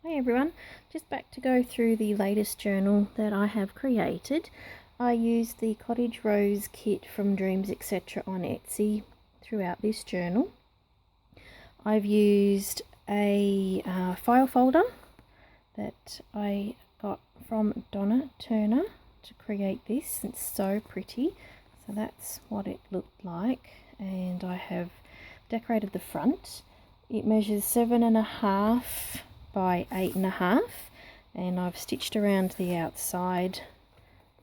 Hi everyone, just back to go through the latest journal that I have created. I used the Cottage Rose kit from Dreamzetc on Etsy throughout this journal. I've used a file folder that I got from Donna Turner to create this. It's so pretty. So that's what it looked like, and I have decorated the front. It measures 7.5 by 8.5, and I've stitched around the outside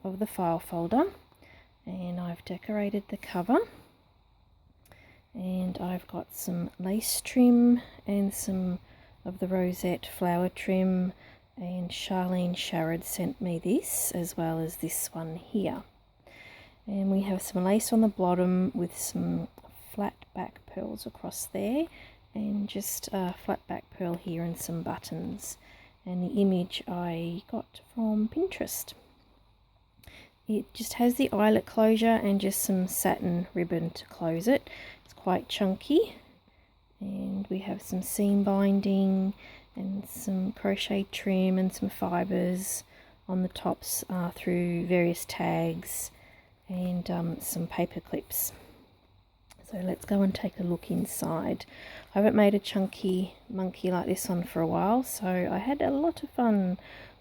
of the file folder, and I've decorated the cover, and I've got some lace trim and some of the rosette flower trim, and Charlene Sharrod sent me this as well as this one here. And we have some lace on the bottom with some flat back pearls across there, and just a flat back pearl here and some buttons. And the image I got from Pinterest. It just has the eyelet closure and just some satin ribbon to close it. It's quite chunky, and we have some seam binding and some crochet trim and some fibres on the tops through various tags, and some paper clips. So let's go and take a look inside. I haven't made a chunky monkey like this one for a while, so I had a lot of fun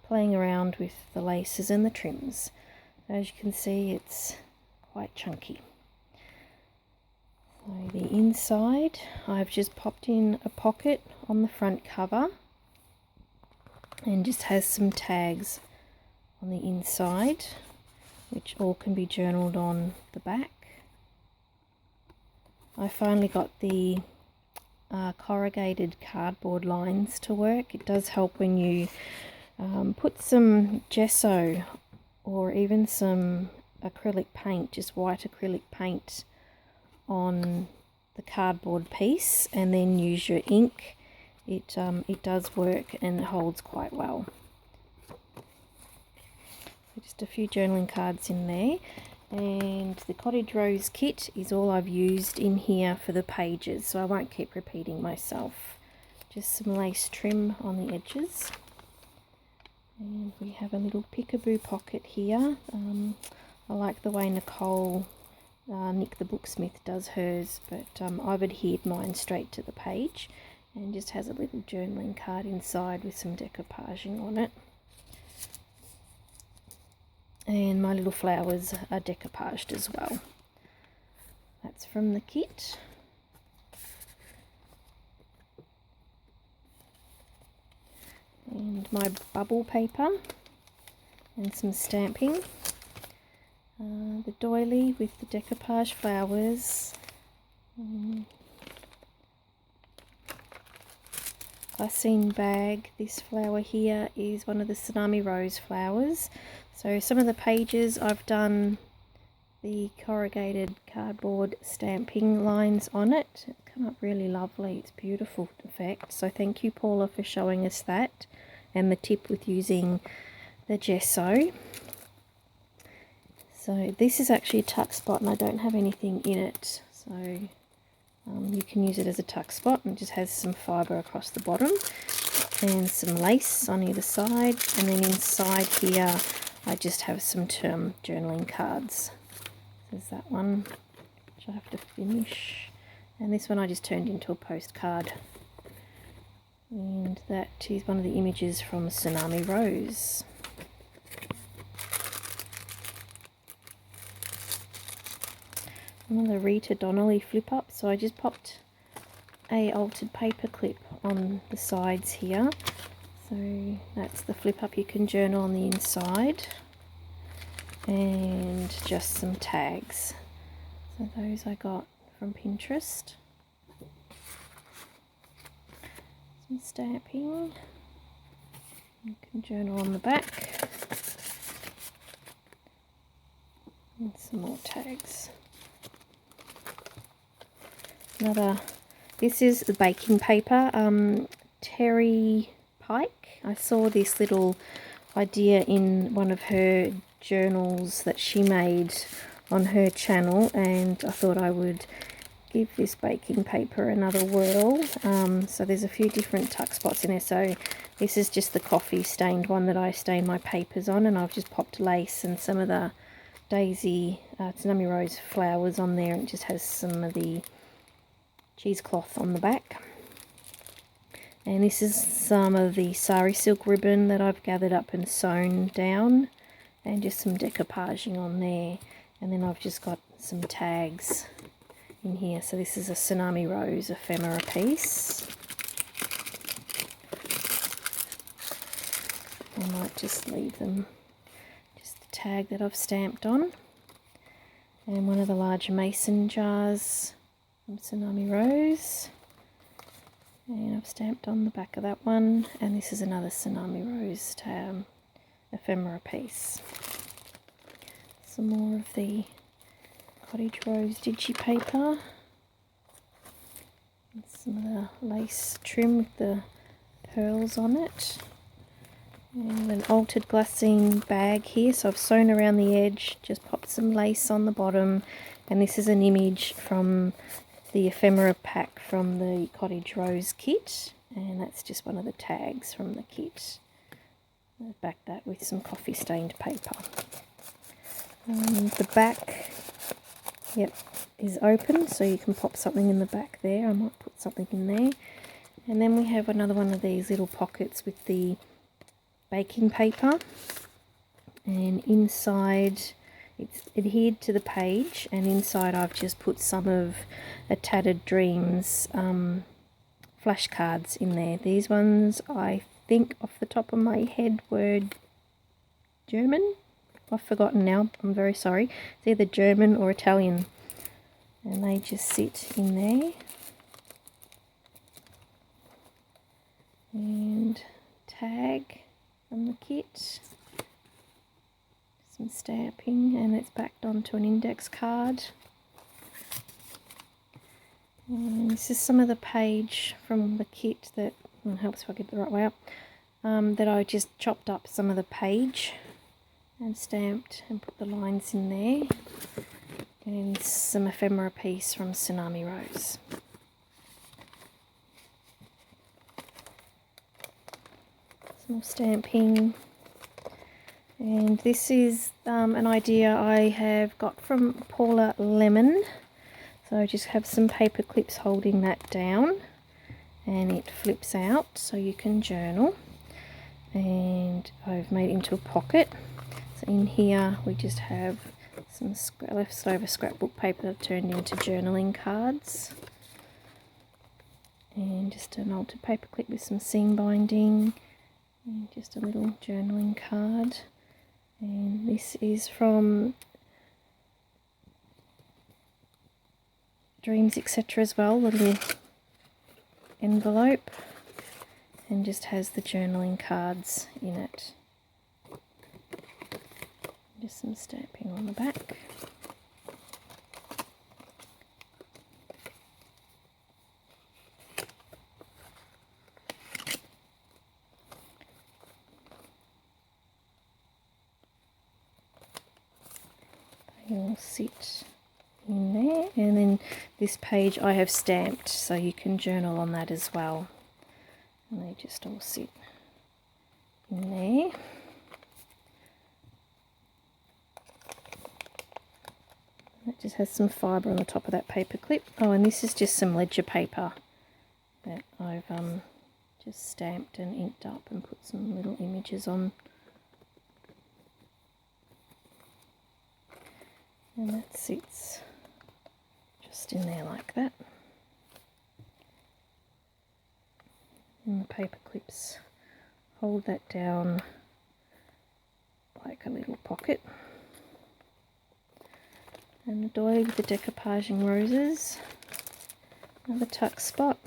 playing around with the laces and the trims. As you can see, it's quite chunky. So the inside, I've just popped in a pocket on the front cover, and just has some tags on the inside, which all can be journaled on the back. I finally got the corrugated cardboard lines to work. It does help when you put some gesso or even some acrylic paint, just white acrylic paint, on the cardboard piece and then use your ink. It does work and it holds quite well. So just a few journaling cards in there. And the Cottage Rose kit is all I've used in here for the pages, so I won't keep repeating myself. Just some lace trim on the edges. And we have a little peekaboo pocket here. I like the way Nicole, Nick the Booksmith, does hers, but I've adhered mine straight to the page, and just has a little journaling card inside with some decoupaging on it. And my little flowers are decoupaged as well. That's from the kit. And my bubble paper and some stamping. The doily with the decoupage flowers. Glassine bag. This flower here is one of the Tsunami Rose flowers. So some of the pages I've done the corrugated cardboard stamping lines on it. It's come up really lovely. It's beautiful effect. So thank you, Paula, for showing us that, and the tip with using the gesso. So this is actually a tuck spot, and I don't have anything in it. So you can use it as a tuck spot, and it just has some fibre across the bottom and some lace on either side. And then inside here I just have some term journaling cards. There's that one, which I have to finish. And this one I just turned into a postcard. And that is one of the images from Tsunami Rose. Another Rita Donnelly flip up. So I just popped a altered paper clip on the sides here. So that's the flip up you can journal on the inside, and just some tags. So those I got from Pinterest. Some stamping. You can journal on the back. And some more tags. This is the baking paper, Terry Pike. I saw this little idea in one of her journals that she made on her channel, and I thought I would give this baking paper another whirl. So there's a few different tuck spots in there. So this is just the coffee stained one that I stain my papers on, and I've just popped lace and some of the daisy Tsunami Rose flowers on there, and it just has some of the cheesecloth on the back. And this is some of the sari silk ribbon that I've gathered up and sewn down, and just some decoupaging on there. And then I've just got some tags in here. So this is a Tsunami Rose ephemera piece. I might just leave them, just the tag that I've stamped on. And one of the large mason jars from Tsunami Rose. And I've stamped on the back of that one. And this is another Tsunami Rose ephemera piece. Some more of the Cottage Rose Digi paper. And some of the lace trim with the pearls on it. And an altered glassine bag here. So I've sewn around the edge, just popped some lace on the bottom. And this is an image from the ephemera pack from the Cottage Rose kit, and that's just one of the tags from the kit. I'll back that with some coffee stained paper. The back, yep, is open, so you can pop something in the back there. I might put something in there. And then we have another one of these little pockets with the baking paper, and inside it's adhered to the page, and inside I've just put some of A Tattered Dreams flashcards in there. These ones, I think off the top of my head, were German. I've forgotten now, I'm very sorry. It's either German or Italian. And they just sit in there. And tag from the kit. Some stamping, and it's backed onto an index card. And this is some of the page from the kit that, it helps if I get the right way up, that I just chopped up some of the page and stamped and put the lines in there. And some ephemera piece from Tsunami Rose. Some more stamping. And this is an idea I have got from Paula Lemon. So I just have some paper clips holding that down, and it flips out so you can journal. And I've made it into a pocket. So in here we just have some leftover scrapbook paper that I've turned into journaling cards. And just an altered paper clip with some seam binding. And just a little journaling card. And this is from Dreamzetc as well, the little envelope, and just has the journaling cards in it. Just some stamping on the back. They all sit in there, and then this page I have stamped so you can journal on that as well, and they just all sit in there. That just has some fibre on the top of that paper clip. Oh, and this is just some ledger paper that I've just stamped and inked up and put some little images on. And that sits just in there like that. And the paper clips hold that down like a little pocket. And the doily with the decoupaging roses. Another tuck spot.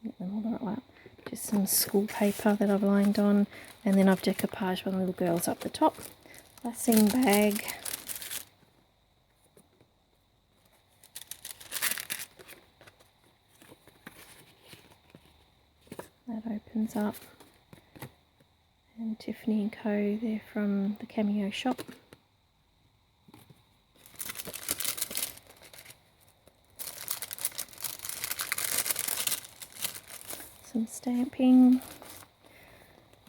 Get them all the right way up. Just some school paper that I've lined on, and then I've decoupaged one of the little girls up the top. Glassine bag. That opens up, and Tiffany & Co. They're from the Cameo shop. Some stamping.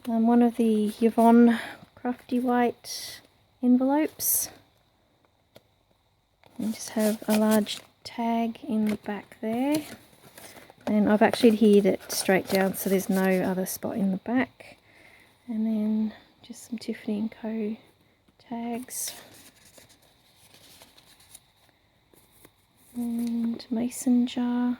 One of the Yvonne Crafty White envelopes. And just have a large tag in the back there. And I've actually adhered it straight down so there's no other spot in the back. And then just some Tiffany & Co. tags. And mason jar.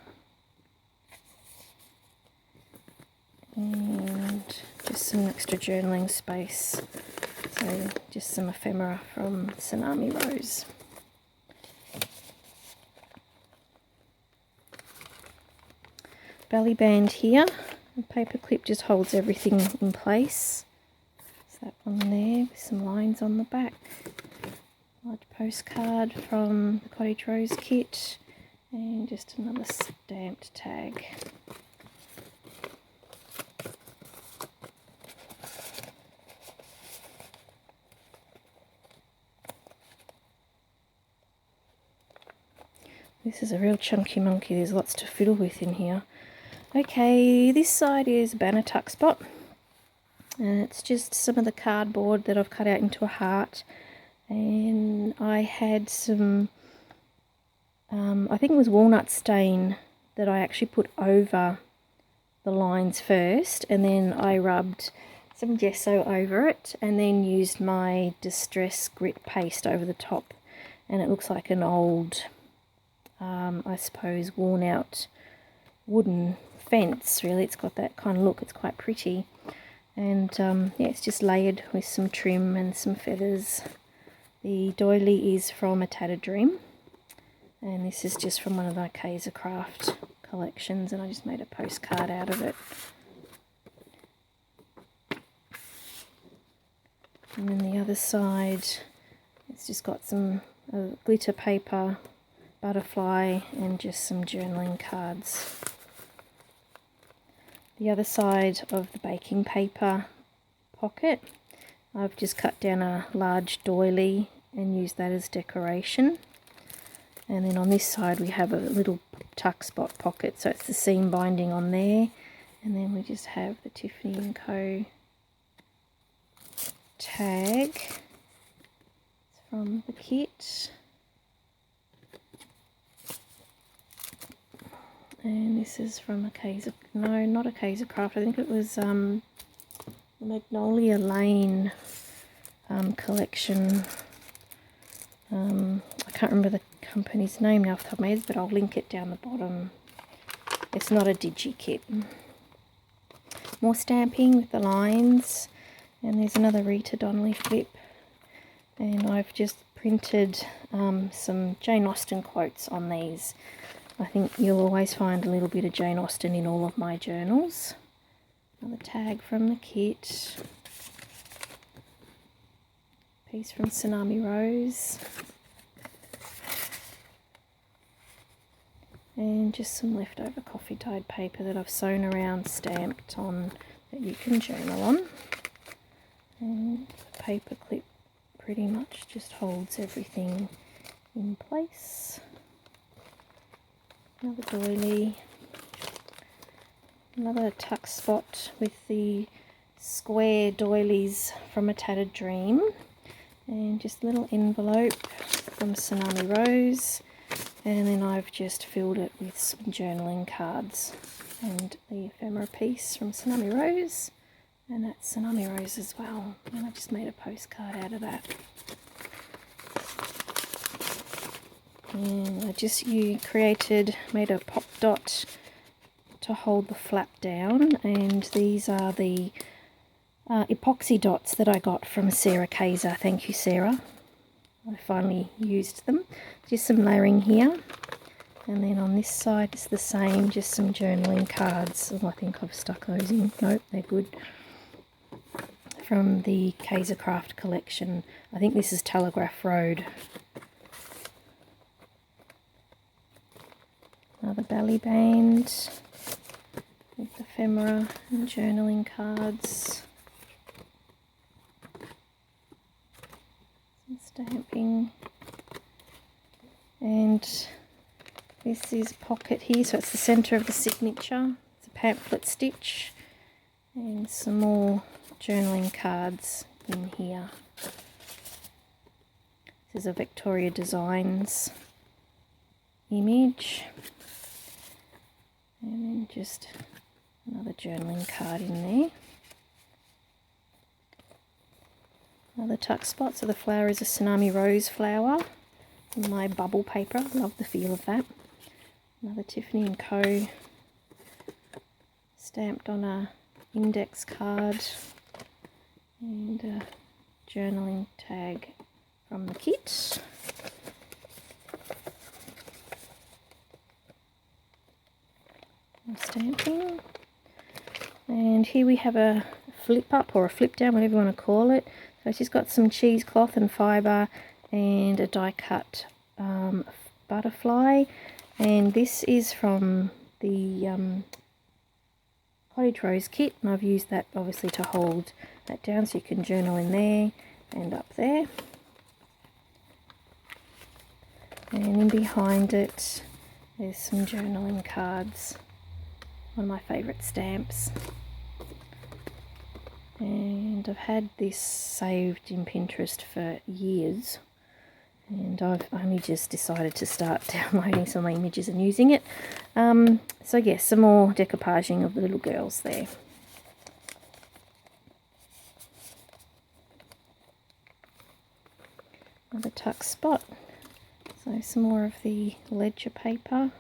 And just some extra journaling space. So just some ephemera from Tsunami Rose. Belly band here. The paper clip just holds everything in place. There's that one there with some lines on the back. Large postcard from the Cottage Rose kit. And just another stamped tag. This is a real chunky monkey, there's lots to fiddle with in here. Okay, this side is banner tuck spot. And it's just some of the cardboard that I've cut out into a heart. And I had some, I think it was walnut stain that I actually put over the lines first. And then I rubbed some gesso over it and then used my Distress Grit paste over the top. And it looks like an old, I suppose, worn out wooden fence. Really, it's got that kind of look. It's quite pretty. And yeah, it's just layered with some trim and some feathers. The doily is from A Tattered Dream, and this is just from one of the Kaiser Craft collections, and I just made a postcard out of it. And then the other side, it's just got some glitter paper, butterfly, and just some journaling cards. The other side of the baking paper pocket, I've just cut down a large doily and used that as decoration. And then on this side we have a little tuck spot pocket, so it's the seam binding on there. And then we just have the Tiffany & Co. tag. It's from the kit. And this is from a Kaiser, no, not a Kaiser Craft, I think it was Magnolia Lane collection. I can't remember the company's name now off the top of my head, but I'll link it down the bottom. It's not a Digi Kit. More stamping with the lines, and there's another Rita Donnelly flip. And I've just printed some Jane Austen quotes on these. I think you'll always find a little bit of Jane Austen in all of my journals. Another tag from the kit. Piece from Tsunami Rose. And just some leftover coffee dyed paper that I've sewn around, stamped on, that you can journal on. And the paper clip pretty much just holds everything in place. Another doily, another tuck spot with the square doilies from A Tattered Dream, and just a little envelope from Tsunami Rose, and then I've just filled it with some journaling cards and the ephemera piece from Tsunami Rose, and that's Tsunami Rose as well, and I just made a postcard out of that. And I just made a pop dot to hold the flap down, and these are the epoxy dots that I got from Sarah Kaiser. Thank you, Sarah. I finally used them. Just some layering here, and then on this side it's the same, just some journaling cards. Oh, I think I've stuck those in. Nope, they're good. From the Kaiser Craft collection. I think this is Telegraph Road. Another belly band with ephemera and journaling cards. And this is pocket here, so it's the centre of the signature. It's a pamphlet stitch, and some more journaling cards in here. This is a Victorian Designs image, and then just another journaling card in there. Another tuck spot, so the flower is a Tsunami Rose flower. My bubble paper, love the feel of that. Another Tiffany & Co. stamped on a index card, and a journaling tag from the kit. Stamping. And here we have a flip up or a flip down, whatever you want to call it. So she's got some cheesecloth and fibre and a die cut butterfly, and this is from the Cottage Rose kit, and I've used that obviously to hold that down so you can journal in there and up there. And in behind it there's some journaling cards, one of my favourite stamps. And I've had this saved in Pinterest for years, and I've only just decided to start downloading some of my images and using it. So yes, some more decoupaging of the little girls there. Another tuck spot, so some more of the ledger paper.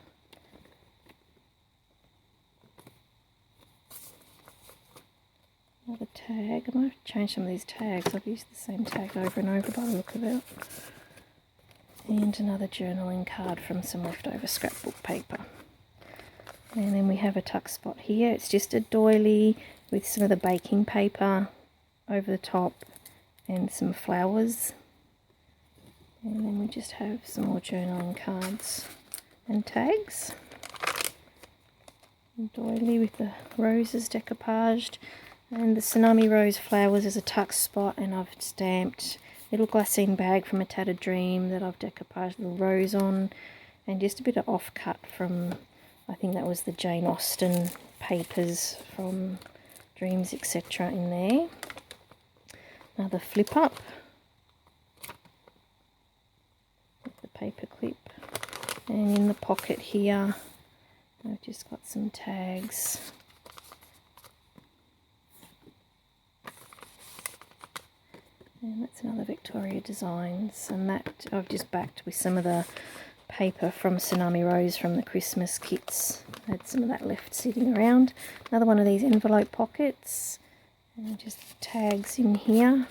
Another tag. I might have changed some of these tags. I've used the same tag over and over by the look of it. And another journaling card from some leftover scrapbook paper. And then we have a tuck spot here. It's just a doily with some of the baking paper over the top and some flowers. And then we just have some more journaling cards and tags. A doily with the roses decoupaged. And the Tsunami Rose flowers is a tuck spot, and I've stamped a little glassine bag from A Tattered Dream that I've decoupaged a little rose on, and just a bit of offcut from, I think that was the Jane Austen papers from Dreamzetc in there. Another flip up with the paper clip, and in the pocket here I've just got some tags. And that's another Victorian Designs, and that I've just backed with some of the paper from Tsunami Rose from the Christmas kits. I had some of that left sitting around. Another one of these envelope pockets, and just tags in here.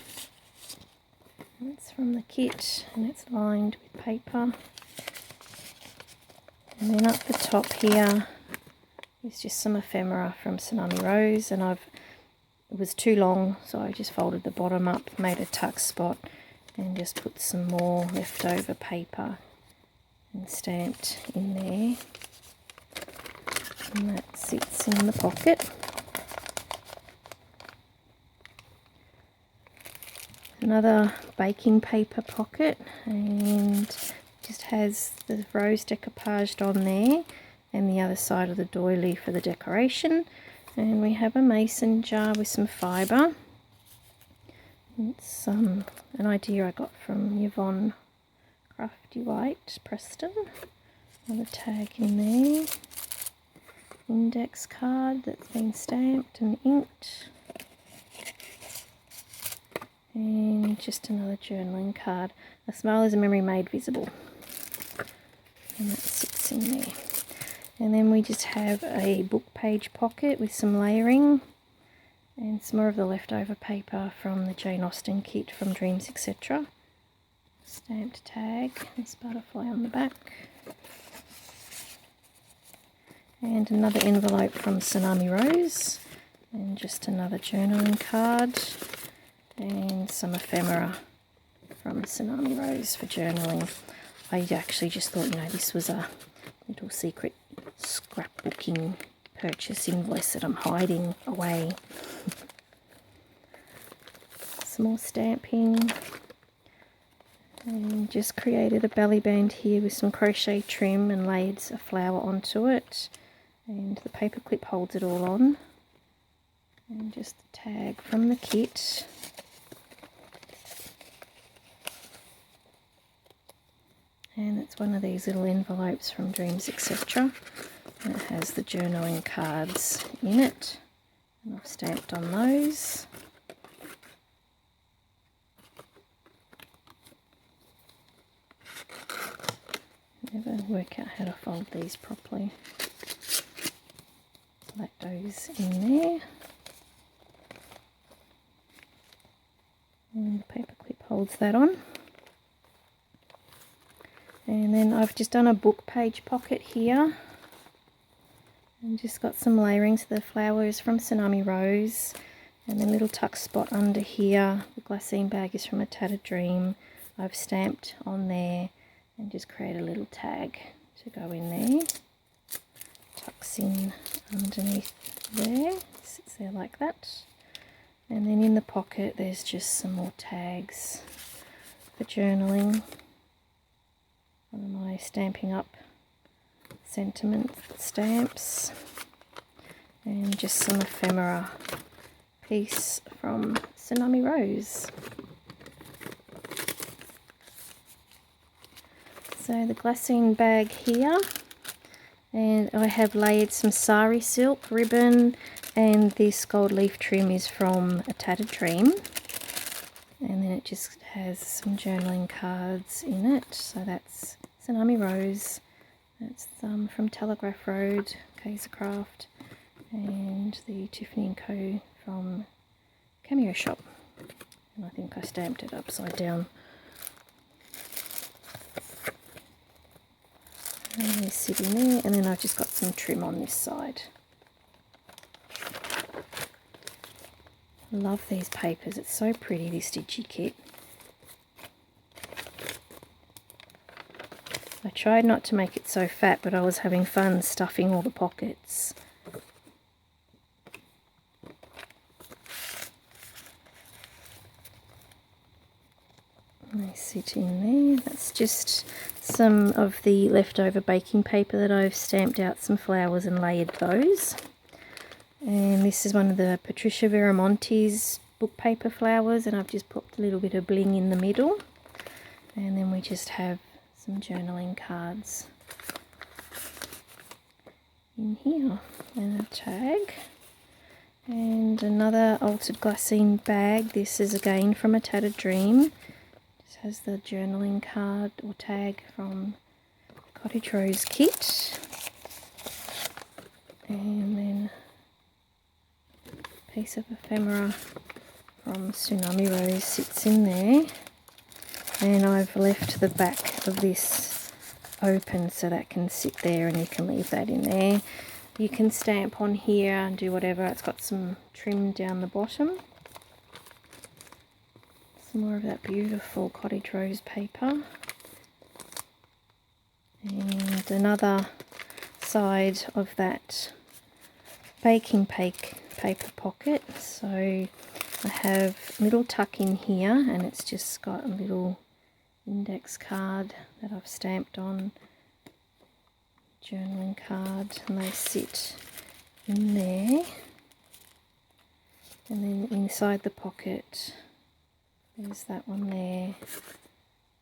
That's from the kit, and it's lined with paper. And then up the top here is just some ephemera from Tsunami Rose, and it was too long, so I just folded the bottom up, made a tuck spot, and just put some more leftover paper and stamped in there. And that sits in the pocket. Another baking paper pocket, and just has the rose decoupaged on there, and the other side of the doily for the decoration. And we have a mason jar with some fibre. It's an idea I got from Yvonne Crafty White, Preston. Another tag in there. Index card that's been stamped and inked. And just another journaling card. A smile is a memory made visible. And that sits in there. And then we just have a book page pocket with some layering and some more of the leftover paper from the Jane Austen kit from Dreamzetc. Stamped tag, this butterfly on the back. And another envelope from Tsunami Rose, and just another journaling card, and some ephemera from Tsunami Rose for journaling. I actually just thought, this was a little secret scrapbooking purchase invoice that I'm hiding away. Some more stamping, And just created a belly band here with some crochet trim and laid a flower onto it. And the paper clip holds it all on. And just a tag from the kit. And it's one of these little envelopes from Dreamzetc, and it has the journaling cards in it. And I've stamped on those. Never work out how to fold these properly. So that goes in there. And the paper clip holds that on. And then I've just done a book page pocket here. And just got some layering. So the flowers from Tsunami Rose. And then a little tuck spot under here. The glassine bag is from A Tattered Dream. I've stamped on there and just create a little tag to go in there. Tucks in underneath there. Sits there like that. And then in the pocket there's just some more tags for journaling. One of my Stampin' Up sentiment stamps. And just some ephemera piece from Tsunami Rose. So the glassine bag here, and I have layered some sari silk ribbon, and this gold leaf trim is from A Tattered Dream. And then it just has some journaling cards in it. So that's Tsunami Rose, that's from Telegraph Road, Kaisercraft, and the Tiffany & Co from Cameo Shop. And I think I stamped it upside down. And they're sitting there, and then I've just got some trim on this side. Love these papers, it's so pretty, this Digi Kit. I tried not to make it so fat, but I was having fun stuffing all the pockets. They sit in there. That's just some of the leftover baking paper that I've stamped out some flowers and layered those. And this is one of the Patricia Veramonte's book paper flowers, and I've just popped a little bit of bling in the middle. And then we just have some journaling cards in here, and a tag. And another altered glassine bag. This is again from A Tattered Dream. Has the journaling card or tag from Cottage Rose kit, and then a piece of ephemera from Tsunami Rose sits in there, and I've left the back of this open so that can sit there, and you can leave that in there. You can stamp on here and do whatever. It's got some trim down the bottom. More of that beautiful Cottage Rose paper, and another side of that baking paper pocket. So I have a little tuck in here, and it's just got a little index card that I've stamped on, journaling card, and they sit in there. And then inside the pocket, there's that one there,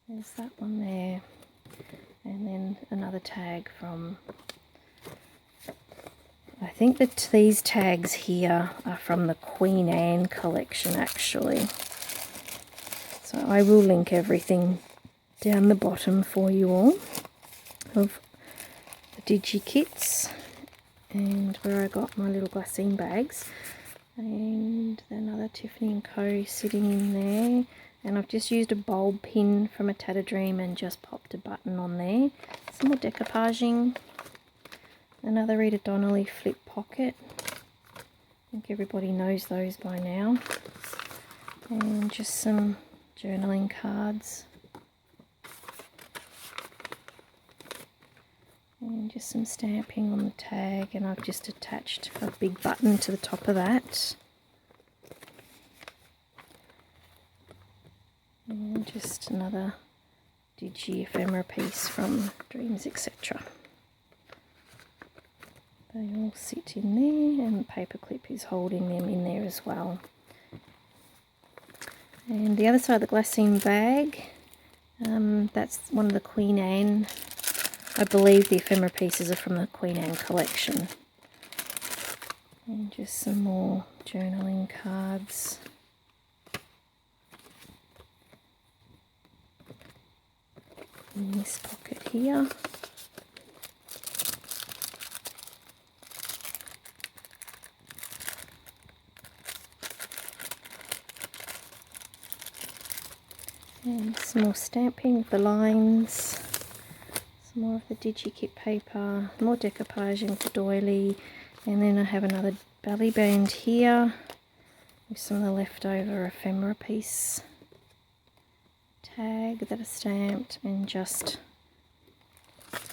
there's that one there, and then another tag from, I think that these tags here are from the Queen Anne collection actually. So I will link everything down the bottom for you all of the Digi Kits, and where I got my little glassine bags. And another Tiffany & Co sitting in there, and I've just used a bulb pin from A Tattered Dream and just popped a button on there. Some more decoupaging. Another Rita Donnelly flip pocket. I think everybody knows those by now. And just some journaling cards. And just some stamping on the tag, and I've just attached a big button to the top of that. And just another Digi Ephemera piece from Dreamzetc. They all sit in there, and the paper clip is holding them in there as well. And the other side of the glassine bag, that's one of the Queen Anne. I believe the ephemera pieces are from the Queen Anne collection. And just some more journaling cards. In this pocket here. And some more stamping of the lines, some more of the Digi Kit paper, more decoupaging for doily, and then I have another belly band here with some of the leftover ephemera piece tag that are stamped, and just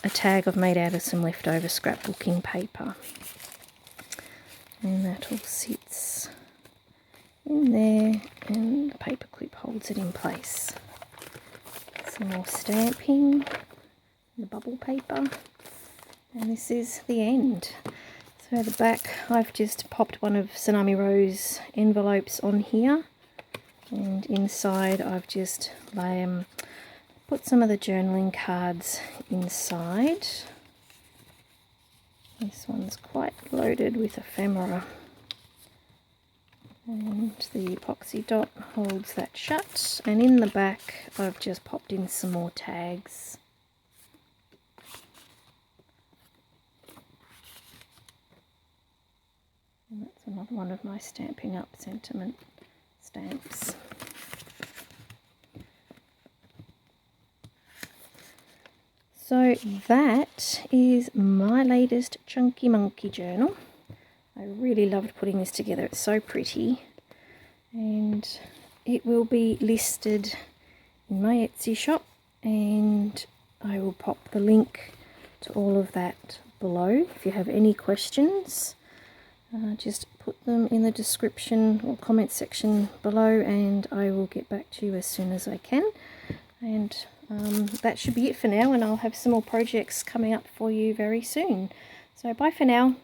a tag I've made out of some leftover scrapbooking paper. And that all sits in there, and the paper clip holds it in place. Some more stamping, the bubble paper, and this is the end. So at the back I've just popped one of Tsunami Rose envelopes on here, and inside I've just put some of the journaling cards inside. This one's quite loaded with ephemera. And the epoxy dot holds that shut, and in the back I've just popped in some more tags. And that's another one of my Stamping Up sentiment stamps. So that is my latest Chunky Monkey journal. I really loved putting this together, it's so pretty, and it will be listed in my Etsy shop, and I will pop the link to all of that below. If you have any questions, just put them in the description or comment section below, and I will get back to you as soon as I can. And that should be it for now, and I'll have some more projects coming up for you very soon. So bye for now.